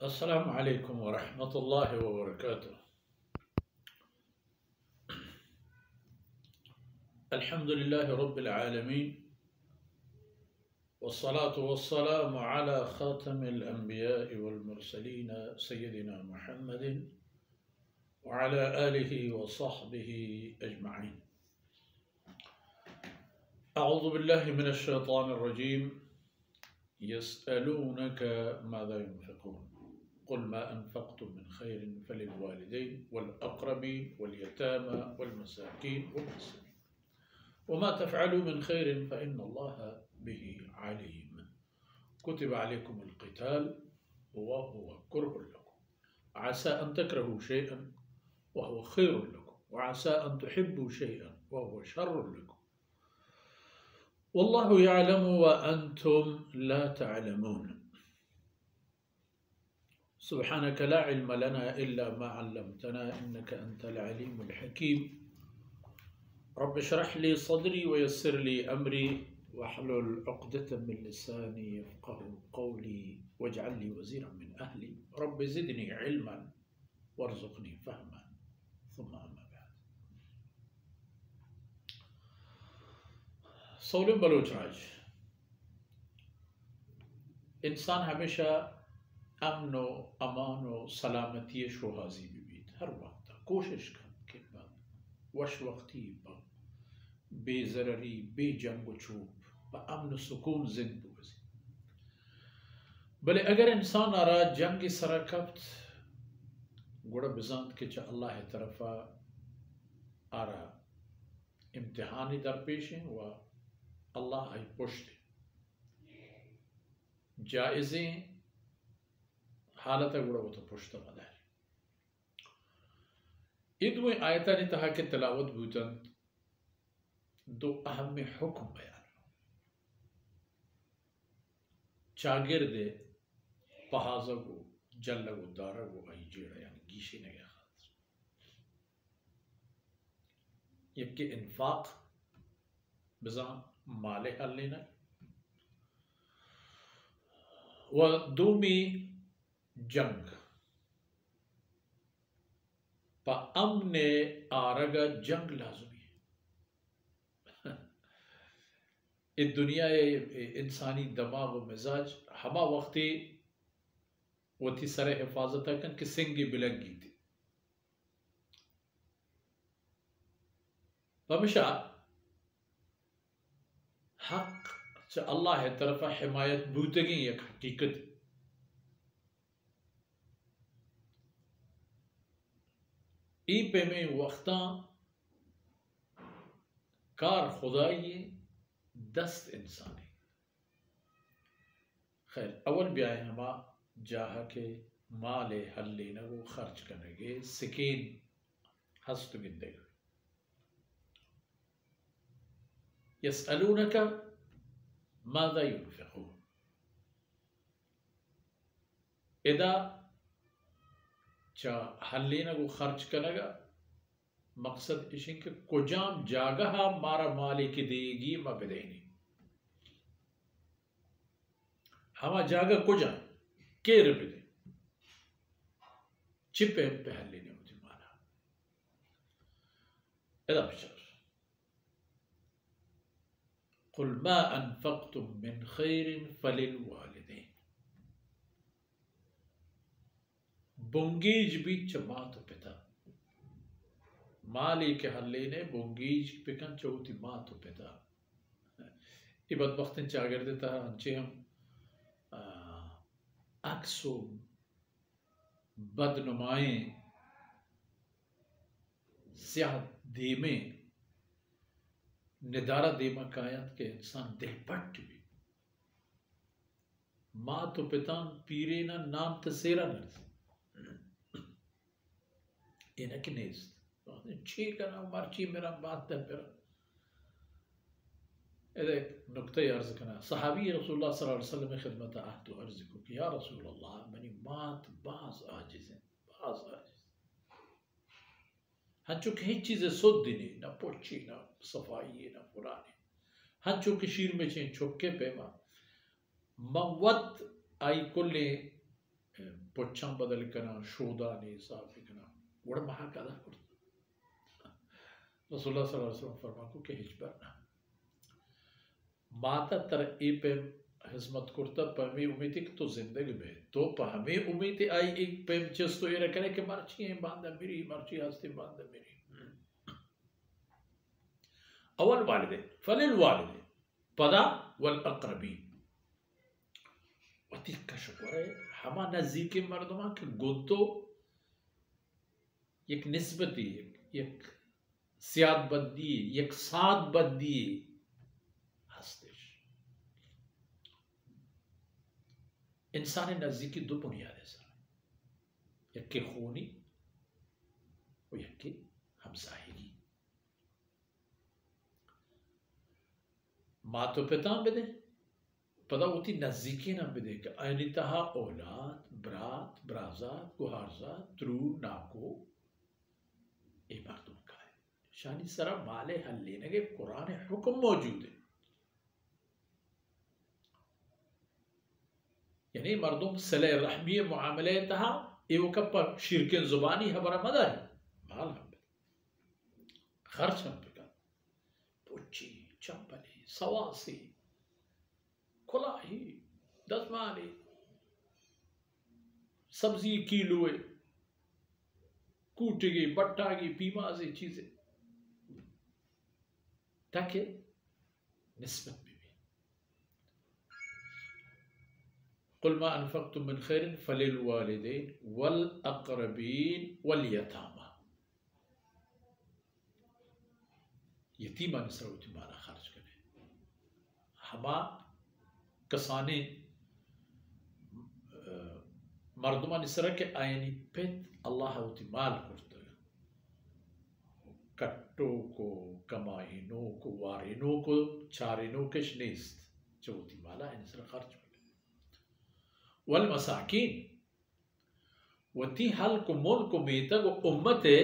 अस्सलामु अलैकुम वरहमतुल्लाहि वबरकातुह। अल्हम्दुलिल्लाहि रब्बिल आलमीन वस्सलातु वस्सलामु अला खातमिल अंबिया'i वल मुरसलीन सय्यदिना मुहम्मदिन व अला आलिहि व सहबिहि अजमईन। अऊज़ु बिल्लाहि मिनश शैतानिर रजीम। यसअलूनका माज़ा युनफ़िक़ून क़ुल मा अनफ़क़्तुम मिन ख़ैरिन फ़लिलवालिदैन वल अक़रबीन वल यतामा वल मसाकीन वल मुस्लिमीन वमा तफ़अलू मिन ख़ैरिन फ़इन्नल्लाह बिही अलीम। कुतिबा अलैकुमुल क़िताल व हुवा कुर्हुन लकुम असा अन तकरहू शैअन व हुवा ख़ैरुन लकुम व असा अन तुहिब्बू शैअन व हुवा शर्रुन लकुम वल्लाहु यअलमु व अंतुम ला तअलमून। सुब्हानक ला इल्म लना इल्ला मा अल्लमतना इन्नका अंतल अलीमुल हकीम। रब्बि इश्रह ली सदरी व यस्सिर ली अमरी वहलुल उक़दतम मिन लिसानी यफ़क़हू क़ौली वजअल ली वज़ीरन मिन अहली रब्बि ज़िदनी इल्मन वरज़ुक़नी फ़हमन सुम्मा अम्मा बाद। सौलम बलोचराज इंसान हमेशा अमन व अमान व सलामती शोहाजी बीबीत हर वक्त कोशिश कर वश वक्ती बेजररी बेजंग चूप अमन सुकून जिंदगी बले अगर इंसान आरा जंग सरकब्त गुड़ा बिजांत के अल्लाह तरफा आरा इम्तिहानी दरपेश व अल्लाह आई पुश्त जायज़े हालत गुड़ा वो तो पुश्त मदार ईद में आयता ने तहा के तिलावत बूतन दो अहम हुक्म बयान चागिरदे पहाज़गो जल्लगो दारगो आई जेड़ा यानी गीशी ने यके इन्फाक बिजान माले हल लेना व दोमी जंग पा अमने आरगा जंग लाजमी है। इस दुनिया इंसानी दमाग व मिजाज हमा वक्ती वती सर हिफाजत कन कि सिंगी बिलंगी थी हमेशा हक च अल्लाह तरफा हिमायत बूतगी एक हकीकत ई पे में वक्ता कार खुदाई दस्त इंसानी खैर अवल भी आए हमा जाहा के माले हल्ले न वो खर्च करेंगे सिकीन हस्त गिंदेगा यसअलूनका माज़ा युनफ़िक़ून इदा चा हल्ले न वो खर्च करेगा मकसद इशे के कुजाम जागहा मारा माले की देगी मा बिदेनी हमा जागा कुजा केर बिदे चिपे पे हल्ले ने होती माना इदा बिचार कुल मा अनफ़क़्तुम मिन ख़ैरिन फ़लिलवालिदैन बुंगीज भी चमा तो पिता माली के हल्ले ने बुंगीज पिकन चौथी माँ तो पिता ये बदबख्त चागर देता अंचे हम अक्सो बदनुमाएं स्याह देमे निदारा देमा कायत के इंसान दिलपट भी माँ तो पितान पीरे ना नाम तसेरा नर्स इन्हें कि नहीं ठीक है ना मर्ची मेरा बात है फिर इधर नुक्ते अर्ज़ करना सहाबी रसूलुल्लाह सल्लल्लाहु अलैहि वसल्लम में खिदमत आहद अर्ज़ को कि या रसूलल्लाह मनी मात बाज आजिज़ हैं बाज आजिज़ हंचो कि हिच चीज़ें सुध दिनी ना पोची ना सफाई ना पुरानी हंचो कि शीर में चें छुपके पेमा मवत आई कुल्ले pocham badal kana shodani safi kana wada mahakada kurta Rasulullah sallallahu alaihi wasallam farmako ke hijbarna माता तर ए पे हिजमत करता पहमी उम्मीद की तो जिंदगी में तो पहमी उम्मीद आई एक पे जस्ट तो ये रखने के मर्ची है बांधा मेरी मर्ची हस्ती बांधा मेरी अवल वालिदे फलिल वालिदे पदा वल अक़रबी वतीक का शुक्र है हमा नज़दीकी मर्दमा के गुद्दो एक निस्बती एक सियाद बंदी एक साथ बंदी इंसान नज़दीकी दो बुनियाद है सर यक्के खूनी और यक्के हमसाहिगी माँ तो पिता बदे पता होती नज़दीकी ना बदे कि अनितहा औलाद ब्रात ब्राजात गुहारजात त्रू नाको ये मर्दों का है शानी सरा माले हल लेने के कुरान हुक्म मौजूद है यानी मर्दों सले रहमी मुआमले तहा एवं पर शिरके जुबानी हमारा मदर माल हम खर्च हम पे कर पुच्ची चंपली सवासी खुलाही दसमाली सब्जी किलोए कूटेगी बट्टागी पीमाजी चीजें ताकि निस्बत कुल मा अनफक़्तुम मिन खैरिन फलिल वालिदैन वल अक़रबीन वल यतामा यतीमा निसरौती माला खर्च करें हमा कसाने मर्दमा निसर के आयनी पेट अल्लाह उती माल करता है कट्टो को कमाइनो को वारिनो को चारिनो के शनीस्त चौथी माला निसर खर्च वल मसाकिन वती हल को मोल को बेता को उम्मते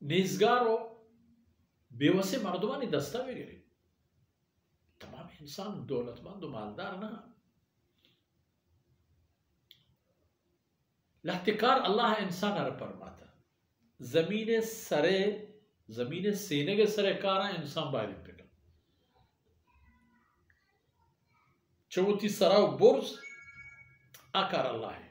निजगारो बेवसे मर्दमानी दस्ता वगैरह तमाम इंसान दौलतमंद मालदार ना लहतिकार अल्लाह इंसान हर परमाता जमीन सीने के सरे कारा इंसान बाहर पे चौथी सराव बुर्ज आकार अल्लाह है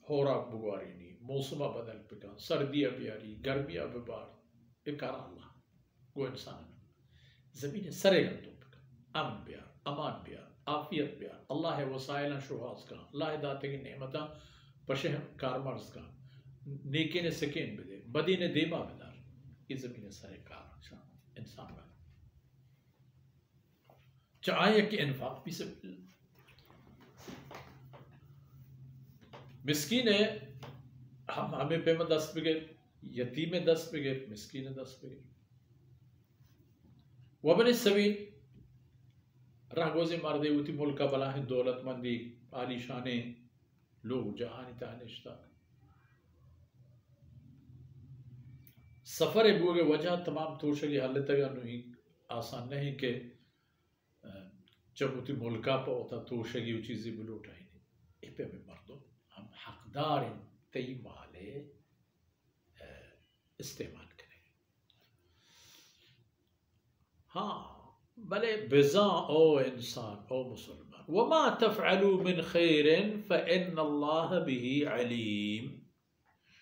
होरा बुगवारी नहीं मौसमा बदल पिका सर्दियाँ प्यारी गर्मियाँ बेबार एकार अल्लाह वो इंसान जमीन सरे गंदों पिका अमन प्यार अमान प्यार आफियत प्यार अल्लाह है वसाइला शुहास का अल्लाह है दाते की नेमता पशे कारमर्ज का नेके ने सकेन बिदे बदी ने देमा बिदार ये जमीन सरे कार इंसान का चाहे कि इन्फाक भी से मिस्कीन है हम हमें पे में 10 बिगेर यतीम में 10 बिगेर मिस्कीन है 10 बिगेर वबन सवील रागोज़े मार दे उती मुल्का बला है दौलतमंदी आलीशाने लोग जहानी तानिश्ता सफर बुए के वजह तमाम तोशे की हालत नहीं आसान नहीं के जब उती मुल्का पर होता तोशे की चीज़ें भी लौटाई नहीं इस पे भी मर्दों हम हकदार तई माले इस्तेमाल करें हाँ भले बेजा ओ इंसान ओ मुसलमान वमा तफ़अलू मिन खैरिन फ़इन्नल्लाह बिही अलीम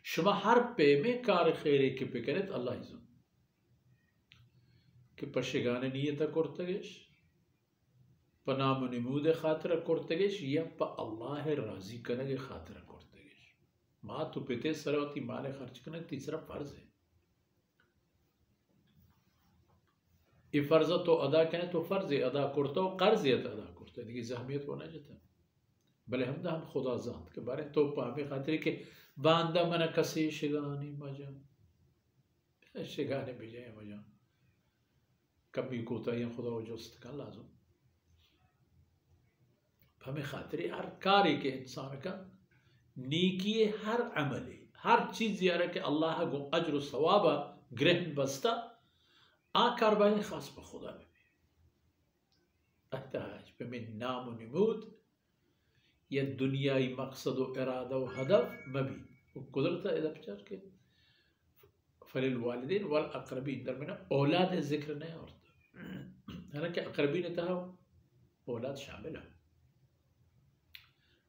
शुमा हर पे में कार खैरे के पे करे तो अल्लाह इज़्ज़त कि पशेगाने नियत करतगेश पनाम निमूद खातिर करतगेश या प अल्लाह राजी करने के खातिर करतगेश माँ तो पिते सरवती माले खर्च करने तीसरा फर्ज है ये फर्ज तो अदा करें तो फर्ज अदा करता हो कर्जियत अदा करता है देखिए जहमियत होना चाहता है भले हम खुदा जात के बारे तो पामे खातिर के बांदा मन कसी शिगानी मजा शिगाने भेजे मजा कभी कोता या खुदा वजोस्त का लाजम हमें खातिर हर कार्य के इंसान का नीकी हर अमल हर चीज यार के अल्लाह को अजर सवाबा ग्रहण बस्ता आ कारबानी खास पर खुदा में अहताज पे में नाम नमूद या दुनियाई मकसद व इरादा व हदफ मबी कुदरत इधर बचार के फलिल वालिदैन वल अक़रबीन दरमियान औलाद जिक्र नहीं होता, हालांकि अक़रबीन तहा औलाद शामिल है,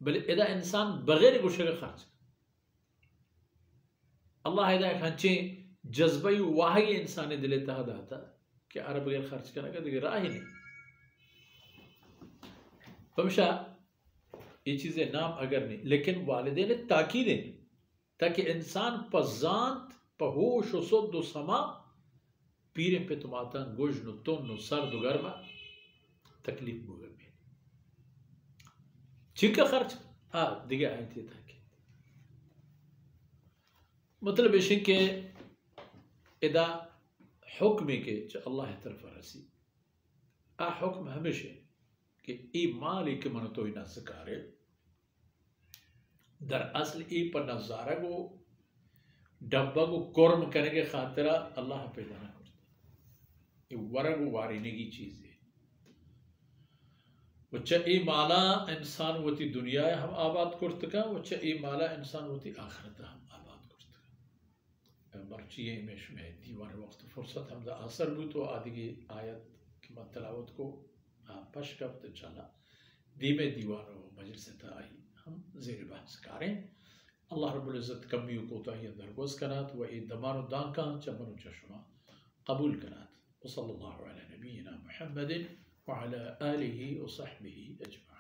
बल इदा इंसान बगैर गुशे का खर्च अल्लाह इदा हंचे जज्बई वाही इंसान दिले तहा दाता कि अरब बगैर खर्च करने का दिखे राह ही नहीं। हमेशा ये चीज़ें नाम अगर नहीं, लेकिन वालिदैन ताकीदें ताकि इंसान पजांत पहोश सुद समा पीरे पे तुमाता गोज नु तुन नु सर्द गर्मा तकलीफ बुगर में चिका खर्च दिगे आयती ताकि मतलब इसी के इदा हुक्म के अल्लाह तरफ रसी आ हुक्म हमेशा कि ई माल के मन तो ना सकारे दर असल ई पर नजारा को डब्बा को कुर्म करने के खातिर अल्लाह पैदा ना करता, ये वरग वारीने की चीज है। वच्चा ई माला इंसान वती दुनिया हम आबाद करते का, वच्चा ई माला इंसान वती आखिरत हम आबाद करते का। मर्ची इमेश में दीवार वक्त फुर्सत हम असर भी तो आदि की आयत की मतलावत को पश कब चला दीमे दीवारों मजलिस आई हम ज़ेर बहस करें। अल्लाह रब्बुल इज़्ज़त कमी को ताहिया दरगोज़ करात व ई दमानो दांका चमनो चश्मा कबूल करात। वसल्लल्लाहु अला नबीना मुहम्मदिन व अला आलिहि व सहबिहि अजमईन।